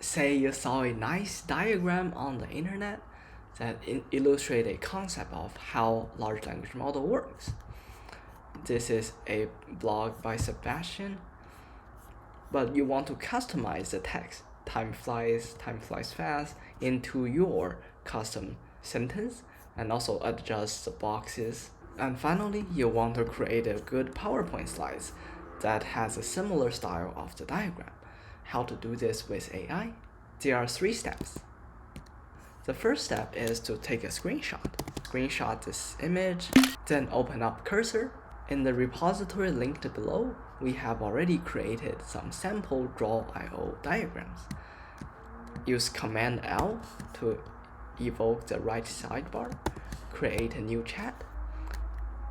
Say you saw a nice diagram on the internet that illustrates a concept of how large language model works. This is a blog by Sebastian, but you want to customize the text, time flies fast, into your custom sentence, and also adjust the boxes. And finally, you want to create a good PowerPoint slides that has a similar style of the diagram. How to do this with AI? There are 3 steps. The first step is to take a screenshot. Screenshot this image, then open up cursor. In the repository linked below, we have already created some sample draw.io diagrams. Use Command L to evoke the right sidebar, create a new chat.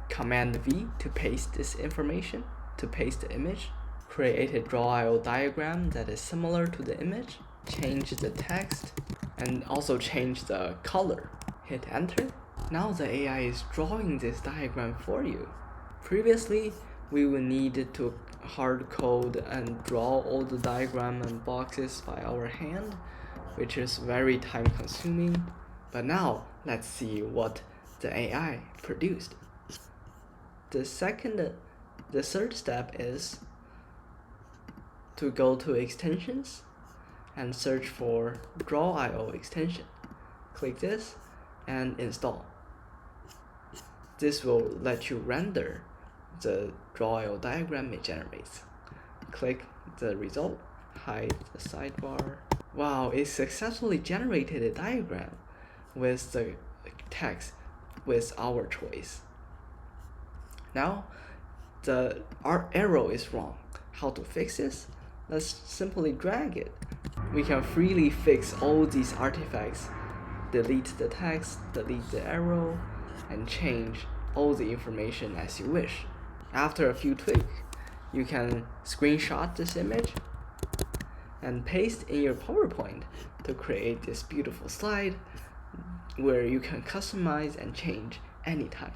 Command V to paste this information, to paste the image. Create a draw.io diagram that is similar to the image. Change the text and also change the color. Hit enter. Now the AI is drawing this diagram for you. Previously, we would need to hard code and draw all the diagram and boxes by our hand, which is very time consuming. But now let's see what the AI produced. The third step is to go to extensions and search for draw.io extension. Click this and install. This will let you render the draw.io diagram it generates. Click the result, hide the sidebar. Wow, it successfully generated a diagram with the text with our choice. Now, our arrow is wrong. How to fix this? Let's simply drag it. We can freely fix all these artifacts. Delete the text, delete the arrow, and change all the information as you wish. After a few tweaks, you can screenshot this image and paste in your PowerPoint to create this beautiful slide where you can customize and change anytime.